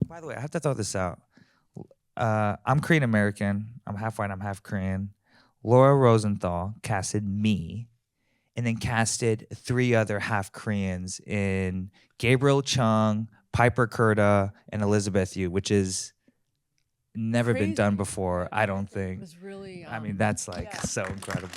By the way, I have to throw this out. I'm Korean American. I'm half white. I'm half Korean. Laura Rosenthal casted me, and then casted 3 other half Koreans in Gabriel Chung, Piper Kurta, and Elizabeth Yu, which is never been done before. I don't think. It was really. I mean, that's like so incredible.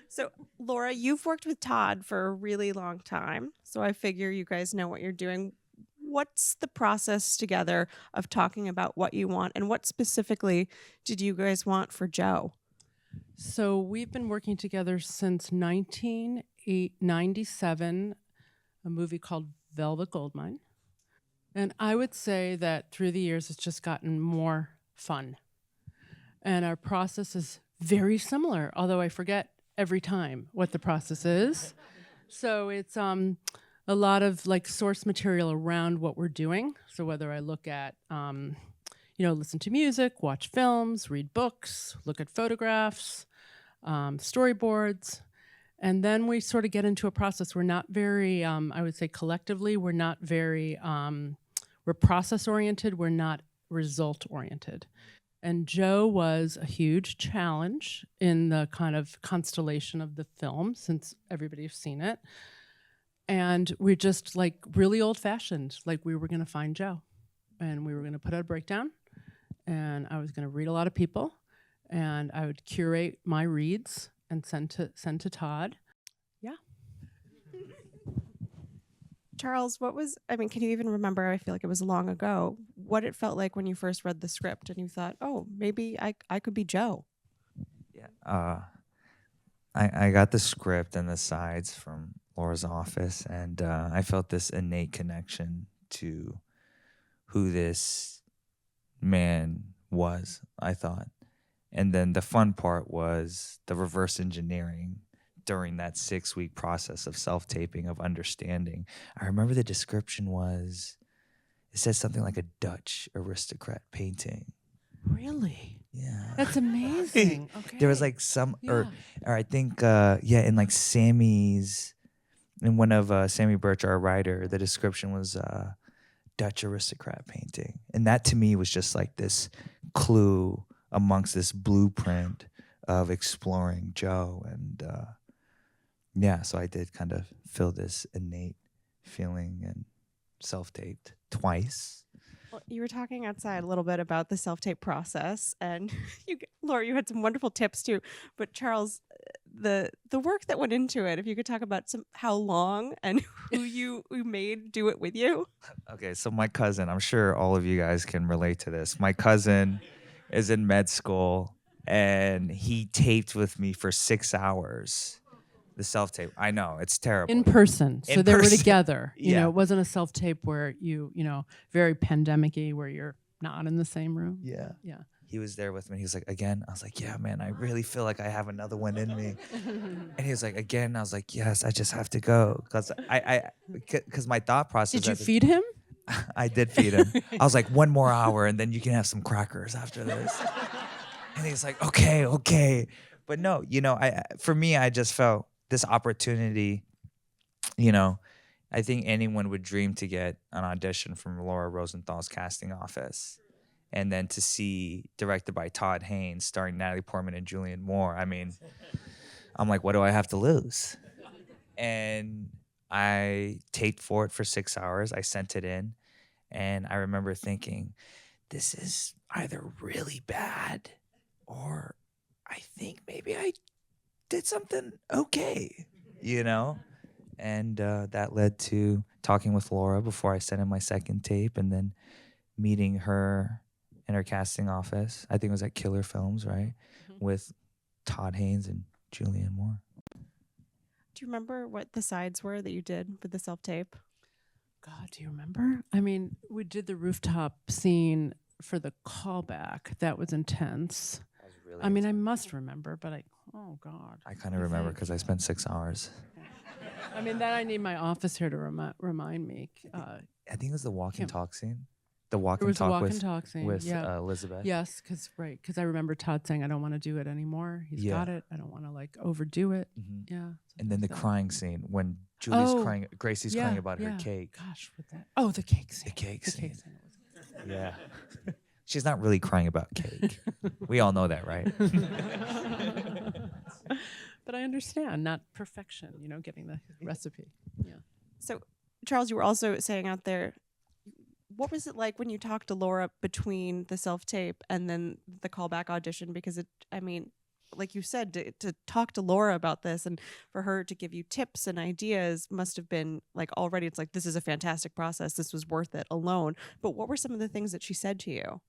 So, Laura, you've worked with Todd for a really long time, so I figure you guys know what you're doing. What's the process together of talking about what you want, and what specifically did you guys want for Joe? So we've been working together since 1997, a movie called Velvet Goldmine. And I would say that through the years, it's just gotten more fun. And our process is very similar, although I forget every time what the process is. So it's a lot of like source material around what we're doing. So whether I look at, listen to music, watch films, read books, look at photographs, storyboards, and then we sort of get into a process. We're not very, I would say collectively, we're not very, we're process oriented, we're not result oriented. And Joe was a huge challenge in the kind of constellation of the film, since everybody's seen it. And we're just like really old fashioned, like we were gonna find Joe and we were gonna put out a breakdown, and I was gonna read a lot of people, and I would curate my reads and send to Todd. Yeah. Charles, can you even remember, I feel like it was long ago, what it felt like when you first read the script and you thought, oh, maybe I could be Joe? Yeah. I got the script and the sides from Laura's office, and I felt this innate connection to who this man was, I thought. And then the fun part was the reverse engineering during that 6-week process of self-taping, of understanding. I remember the description was, it said something like a Dutch aristocrat painting. Really? Yeah. That's amazing. Okay. There was like some, or I think, in like Sammy's, in one of Sammy Birch, our writer, the description was Dutch aristocrat painting. And that to me was just like this clue amongst this blueprint of exploring Joe. And so I did kind of feel this innate feeling, and self-taped twice. Well, you were talking outside a little bit about the self-tape process, and Laura, you had some wonderful tips too. But Charles, the work that went into it, if you could talk about how long and who made do it with you. Okay, so my cousin, I'm sure all of you guys can relate to this. My cousin is in med school, and he taped with me for 6 hours. The self-tape. I know, it's terrible. In person. So they were together. You Yeah. know, it wasn't a self-tape where very pandemic-y, where you're not in the same room. Yeah. Yeah. He was there with me. He was like, again? I was like, yeah, man, I really feel like I have another one in me. And he was like, again? I was like, yes, I just have to go. Because my thought process. Did you feed him? I did feed him. I was like, 1 more hour, and then you can have some crackers after this. And he's like, okay. But no, for me, I just felt this opportunity, I think anyone would dream to get an audition from Laura Rosenthal's casting office. And then to see, directed by Todd Haynes, starring Natalie Portman and Julianne Moore. I mean, I'm like, what do I have to lose? And I taped for it for 6 hours. I sent it in. And I remember thinking, this is either really bad, or I think maybe I did something okay, And that led to talking with Laura before I sent in my second tape, and then meeting her in her casting office. I think it was at Killer Films, right? Mm-hmm. With Todd Haynes and Julianne Moore. Do you remember what the sides were that you did with the self-tape? God, do you remember? I mean, we did the rooftop scene for the callback. That was intense. Really I mean, I must remember, but oh God. I kind of remember because I spent 6 hours. I mean, then I need my office here to remind me. I think it was the walk and talk scene. The walk There and was a talk walk with and talk scene. with Yeah. Elizabeth. Yes, because I remember Todd saying, "I don't want to do it anymore. He's Yeah. got it. I don't want to like overdo it." Mhm. Yeah. And then the sometimes that. crying scene when Julie's Oh, crying, Gracie's crying about her cake. Gosh, with that. Oh, the cake scene. The cake The scene. cake scene. Yeah. She's not really crying about cake. We all know that, right? But I understand, not perfection. Getting the recipe. Yeah. So, Charles, you were also saying out there, what was it like when you talked to Laura between the self-tape and then the callback audition? Because like you said, to talk to Laura about this and for her to give you tips and ideas must have been like already, it's like, this is a fantastic process. This was worth it alone. But what were some of the things that she said to you?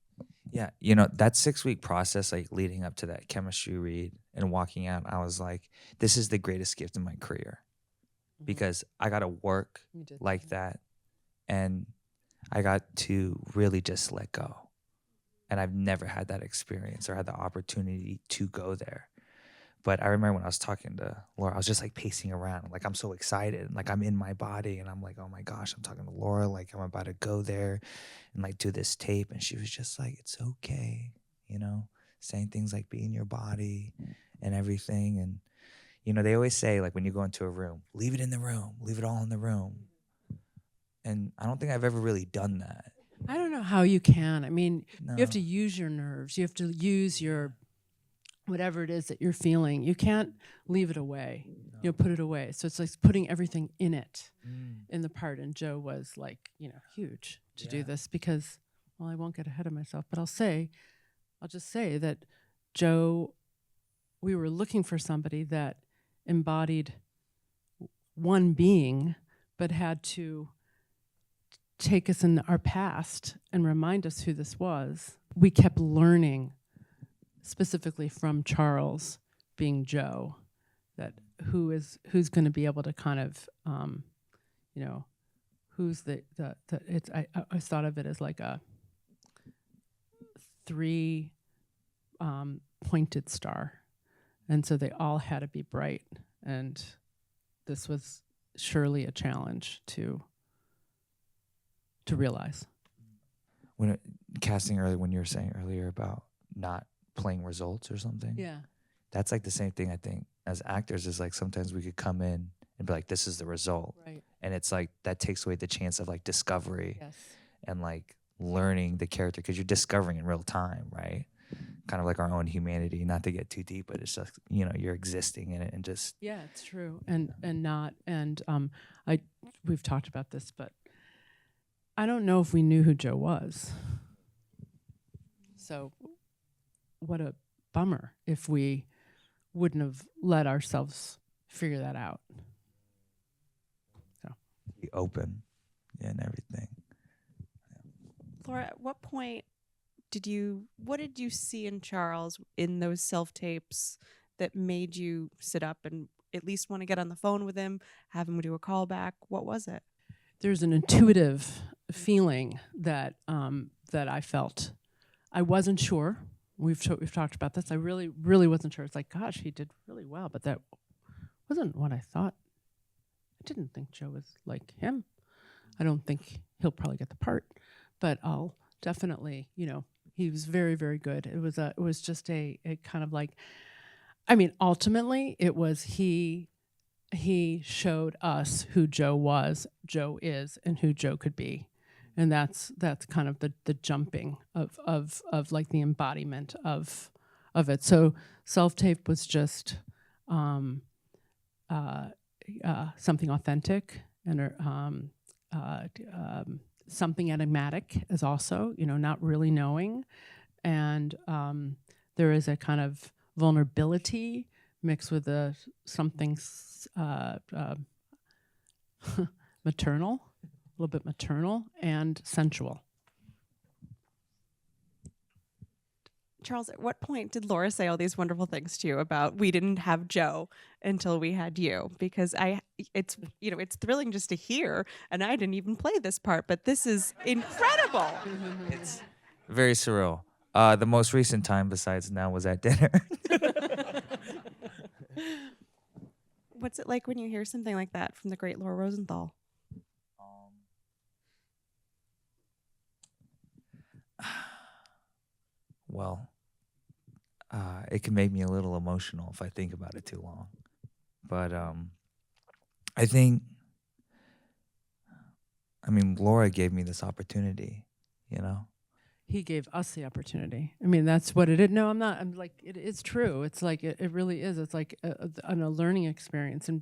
Yeah, that 6-week process, like leading up to that chemistry read and walking out, I was like, this is the greatest gift in my career because I got to work like that, and I got to really just let go. And I've never had that experience or had the opportunity to go there. But I remember when I was talking to Laura, I was just like pacing around. Like, I'm so excited. Like, I'm in my body. And I'm like, oh my gosh, I'm talking to Laura. Like, I'm about to go there and like do this tape. And she was just like, it's okay. Saying things like be in your body and everything. And, they always say, like, when you go into a room, leave it in the room, leave it all in the room. And I don't think I've ever really done that. I don't know how you can. I mean, No. you have to use your nerves. You have to use your whatever it is that you're feeling. You can't leave it away. No. Put it away. So it's like putting everything in it, in the part. And Joe was like, huge to do this because, well, I won't get ahead of myself, but I'll just say that Joe, we were looking for somebody that embodied one being, but had to take us in our past and remind us who this was. We kept learning, specifically from Charles being Joe, that who's going to be able to kind of, who's I thought of it as like a 3 pointed star, and so they all had to be bright, and this was surely a challenge to realize. When casting earlier, when you were saying earlier about not playing results or something, that's like the same thing. I think as actors is like sometimes we could come in and be like, this is the result, Right. and it's like that takes away the chance of like discovery. Yes. And like learning the character because you're discovering in real time, right? Kind of like our own humanity, not to get too deep, but it's just you're existing in it and just it's true. And we've talked about this, but I don't know if we knew who Joe was. So what a bummer if we wouldn't have let ourselves figure that out. So be open and everything. Laura, at what point what did you see in Charles in those self-tapes that made you sit up and at least want to get on the phone with him, have him do a callback? What was it? There's an intuitive feeling that I felt. I wasn't sure. We've talked about this. I really, really wasn't sure. It's like, gosh, he did really well, but that wasn't what I thought. I didn't think Joe was like him. I don't think he'll probably get the part, but I'll definitely, he was very, very good. It was just a kind of like, I mean, ultimately it was he showed us who Joe was, Joe is, and who Joe could be. And that's kind of the jumping of like the embodiment of it. So self-tape was just something authentic and something enigmatic as also, not really knowing. And there is a kind of vulnerability mixed with something maternal, a little bit maternal and sensual. Charles, at what point did Laura say all these wonderful things to you about we didn't have Joe until we had you? Because it's thrilling just to hear, and I didn't even play this part, but this is incredible. It's very surreal. The most recent time besides now was at dinner. What's it like when you hear something like that from the great Laura Rosenthal? well, it can make me a little emotional if I think about it too long. But I think, I mean, Laura gave me this opportunity, you know? He gave us the opportunity. I mean, that's what it is. No, I'm not. I'm like, it is true. It's like, it really is. It's like a learning experience and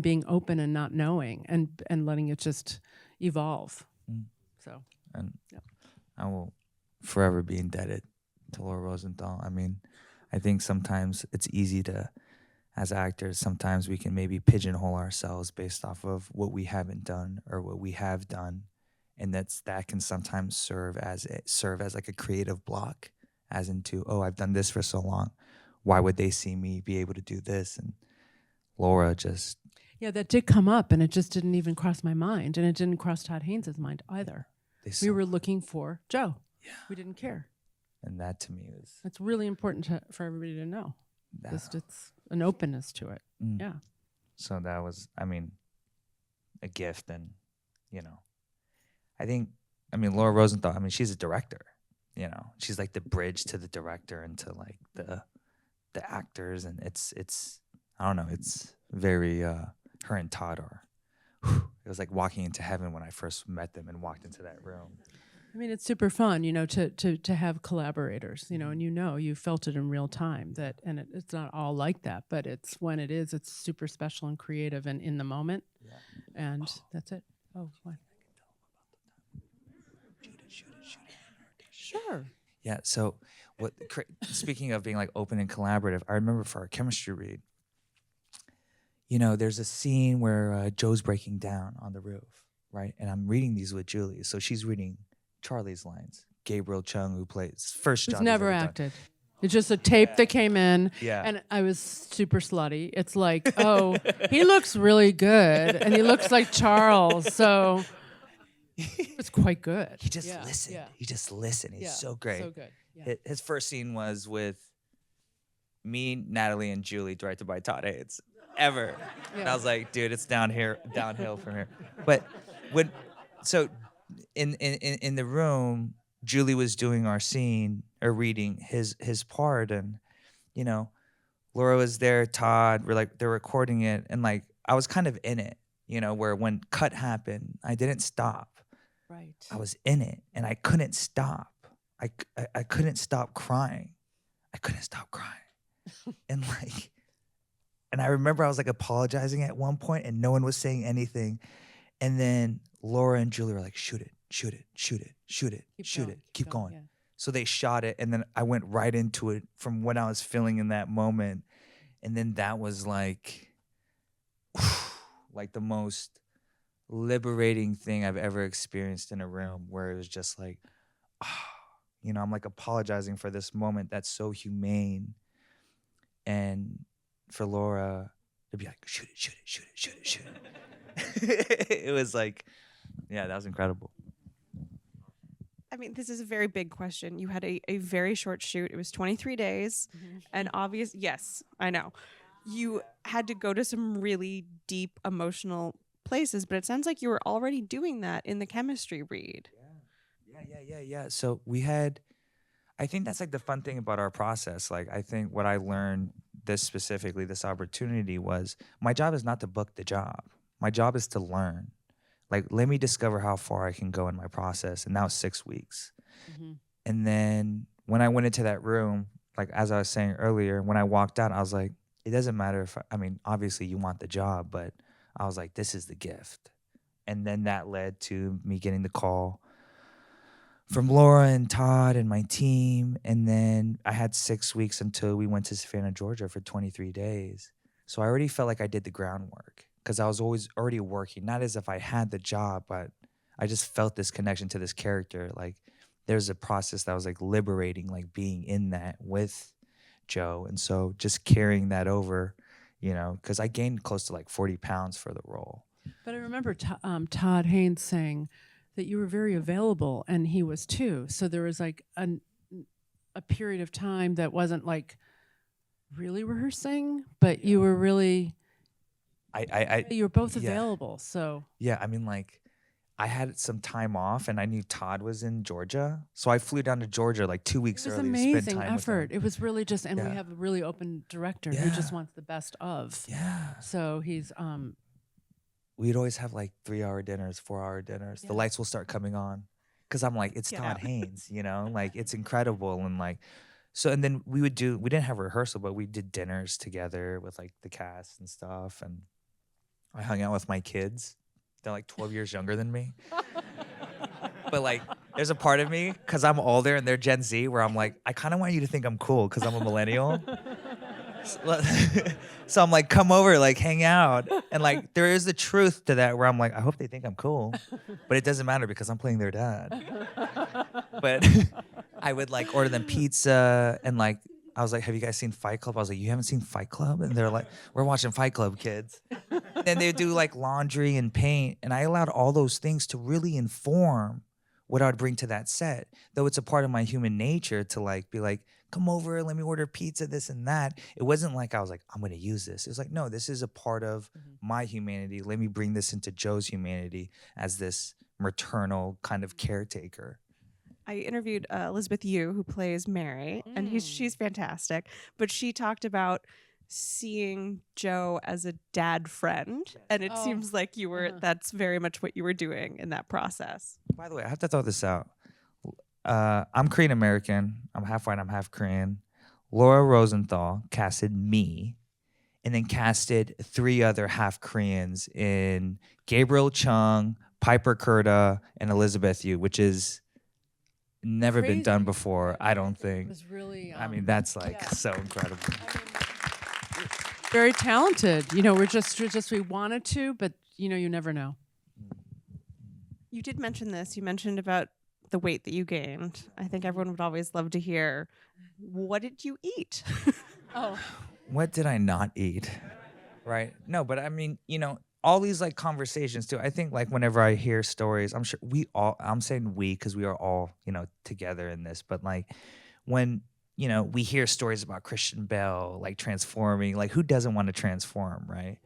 being open and not knowing and letting it just evolve. So, And Yep. I will forever be indebted to Laura Rosenthal. I mean, I think sometimes it's easy to, as actors, sometimes we can maybe pigeonhole ourselves based off of what we haven't done or what we have done. And that can sometimes serve as like a creative block, as into, oh, I've done this for so long. Why would they see me be able to do this? And Laura just... Yeah, that did come up, and it just didn't even cross my mind, and it didn't cross Todd Haynes' mind either. We were looking for Joe. Yeah. We didn't care. And that to me was... It's really important for everybody to know. Just it's an openness to it. Yeah. So that was, I mean, a gift. And, you know, I think, I mean, Laura Rosenthal, I mean, she's a director, you know. She's like the bridge to the director and to like the actors. And it's I don't know, it's very, her and Todd are, it was like walking into heaven when I first met them and walked into that room. I mean, it's super fun, you know, to have collaborators, you know, and you felt it in real time and it's not all like that, but it's when it is, it's super special and creative and in the moment. Yeah. And that's it. Oh, what? Shoot it. Sure. Yeah. So speaking of being like open and collaborative, I remember for our chemistry read, you know, there's a scene where Joe's breaking down on the roof, right? And I'm reading these with Julie. So she's reading Charlie's lines. Gabriel Chung, who plays first job. He's never acted. It's just a tape that came in, Yeah. and I was super slutty. It's like, oh, he looks really good, and he looks like Charles, so it's quite good. He just listened. Yeah. He just listened. He's so great. So good. Yeah. His first scene was with me, Natalie, and Julie, directed by Todd Haynes. Ever. Yeah. And I was like, dude, it's downhill from here. But in the room, Julie was doing our scene or reading his part, and you know, Laura was there, Todd, they're recording it, and like I was kind of in it, you know, where when cut happened, I didn't stop. Right. I was in it and I couldn't stop. I couldn't stop crying. And I remember I was like apologizing at one point and no one was saying anything. And then Laura and Julie were like, shoot it, keep going. Yeah. So they shot it, and then I went right into it from what I was feeling in that moment. And then that was like the most liberating thing I've ever experienced in a room, where it was just like, you know, I'm like apologizing for this moment that's so humane. And for Laura to be like, shoot it. It was like, yeah, that was incredible. I mean, this is a very big question. You had a very short shoot. It was 23 days. Mm-hmm. And yes, I know. You had to go to some really deep emotional places, but it sounds like you were already doing that in the chemistry read. Yeah. So I think that's like the fun thing about our process. Like, I think what I learned this opportunity was, my job is not to book the job. My job is to learn. Like, let me discover how far I can go in my process. And that was 6 weeks. Mm-hmm. And then when I went into that room, like, as I was saying earlier, when I walked out, I was like, it doesn't matter if, obviously you want the job, but I was like, this is the gift. And then that led to me getting the call from Laura and Todd and my team. And then I had 6 weeks until we went to Savannah, Georgia for 23 days. So I already felt like I did the groundwork, because I was already working, not as if I had the job, but I just felt this connection to this character. Like, there's a process that was like liberating, like being in that with Joe. And so just carrying that over, you know, because I gained close to like 40 pounds for the role. But I remember Todd Haynes saying that you were very available, and he was too. So there was like a period of time that wasn't like really rehearsing, but you were really... you were both available, so... Yeah, I mean, like, I had some time off, and I knew Todd was in Georgia, so I flew down to Georgia like 2 weeks It was early to spend amazing time with him. effort. It was really just, and we Yeah. have a really open director who just Yeah. wants the best of. Yeah. So he's We'd always have like 3-hour dinners, 4-hour dinners. The lights will start coming on, because I'm like, it's Get Todd out. Haynes, you know, like it's incredible. And like, so, and then we didn't have a rehearsal, but we did dinners together with like the cast and stuff. And I hung out with my kids. They're like 12 years younger than me. But like, there's a part of me, because I'm older and they're Gen Z, where I'm like, I kind of want you to think I'm cool because I'm a millennial. So I'm like, come over, like hang out. And like, there is the truth to that, where I'm like, I hope they think I'm cool. But it doesn't matter because I'm playing their dad. But I would like order them pizza, and like, I was like, have you guys seen Fight Club? I was like, you haven't seen Fight Club? And they're like, we're watching Fight Club, kids. Then they would do like laundry and paint. And I allowed all those things to really inform what I would bring to that set. Though it's a part of my human nature to like be like, come over, let me order pizza, this and that. It wasn't like I was like, I'm gonna use this. It was like, no, this is a part of my humanity. Let me bring this into Joe's humanity as this maternal kind of caretaker. I interviewed Elizabeth Yu, who plays Mary, and she's fantastic. But she talked about seeing Joe as a dad friend, and it seems like you were. That's very much what you were doing in that process. By the way, I have to throw this out. I'm Korean American. I'm half white. I'm half Korean. Laura Rosenthal casted me, and then casted 3 other half Koreans in Gabriel Chung, Piper Kurta, and Elizabeth Yu, which is never been done Crazy. before, I don't it think. was really. I mean, that's like so incredible. Very talented. You know, we're just we wanted to, but you know, you never know. You did mention this. You mentioned about the weight that you gained. I think everyone would always love to hear, what did you eat? What did I not eat? Right? No, but I mean, you know, all these like conversations too. I think like whenever I hear stories, I'm sure I'm saying we because we are all, you know, together in this, but like when, you know, we hear stories about Christian Bale like transforming, like who doesn't want to transform, right?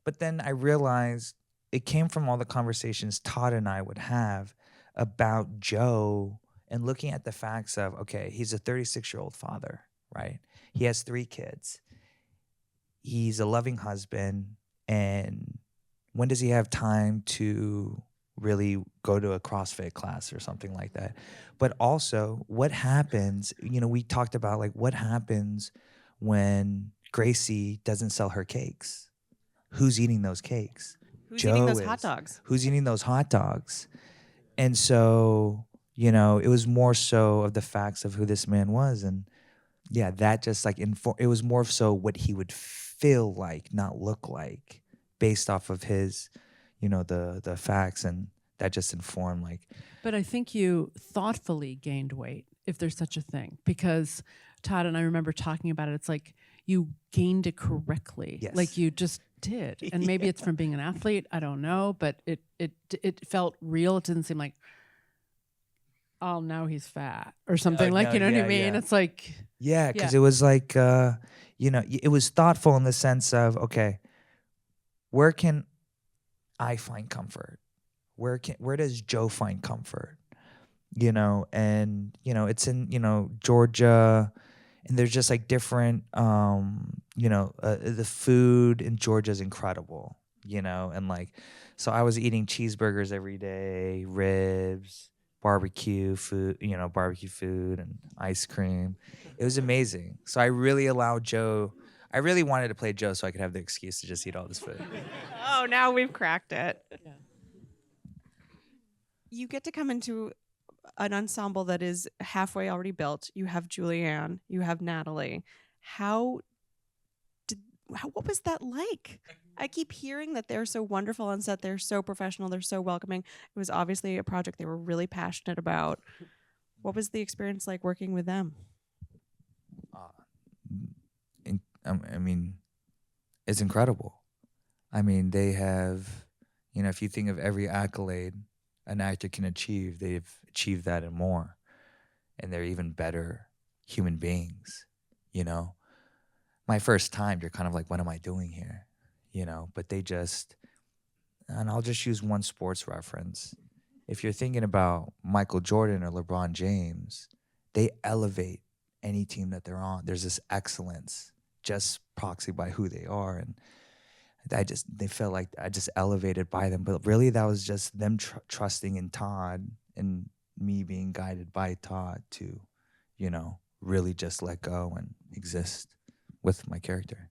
But then I realized it came from all the conversations Todd and I would have about Joe, and looking at the facts of, okay, he's a 36-year-old father, right? He has 3 kids. He's a loving husband, and when does he have time to really go to a CrossFit class or something like that? But also, what happens, you know, we talked about like what happens when Gracie doesn't sell her cakes? Who's eating those cakes? Who's Joe eating those hot is. dogs? Who's eating those hot dogs? And so, you know, it was more so of the facts of who this man was. And yeah, that just like, it was more so what he would feel like, not look like, based off of his, you know, the facts. And that just informed like. But I think you thoughtfully gained weight, if there's such a thing, because Todd and I remember talking about it. It's like you gained it correctly, Yes. like you just did. And maybe it's from being an athlete. I don't know, but it felt real. It didn't seem like, oh, now he's fat or something No, like, no, you know what yeah, I mean? yeah. It's like, Yeah, because it was like, you know, it was thoughtful in the sense of, okay, where can I find comfort? Where does Joe find comfort? You know, and you know, it's in, you know, Georgia, and there's just like different, you know, the food in Georgia is incredible, you know, and like, so I was eating cheeseburgers every day, ribs, barbecue food, you know, barbecue food and ice cream. It was amazing. So I really allowed Joe. I really wanted to play Joe so I could have the excuse to just eat all this food. Oh, now we've cracked it. You get to come into an ensemble that is halfway already built. You have Julianne, you have Natalie. What was that like? I keep hearing that they're so wonderful on set. They're so professional. They're so welcoming. It was obviously a project they were really passionate about. What was the experience like working with them? I mean, it's incredible. I mean, they have, you know, if you think of every accolade an actor can achieve, they've achieved that and more. And they're even better human beings, you know? My first time, you're kind of like, what am I doing here? You know, but they just, and I'll just use one sports reference. if you're thinking about Michael Jordan or LeBron James, they elevate any team that they're on. There's this excellence just proxy by who they are. And they felt like I just elevated by them. But really that was just them trusting in Todd and me being guided by Todd to, you know, really just let go and exist with my character.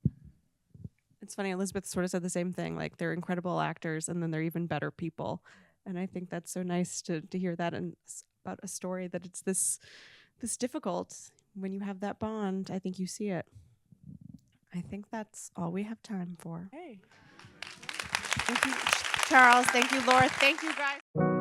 It's funny, Elizabeth sort of said the same thing. Like, they're incredible actors, and then they're even better people. And I think that's so nice to hear that, and about a story that it's this difficult. When you have that bond, I think you see it. I think that's all we have time for. Hey. Thank you, Charles. Thank you, Laura. Thank you, guys.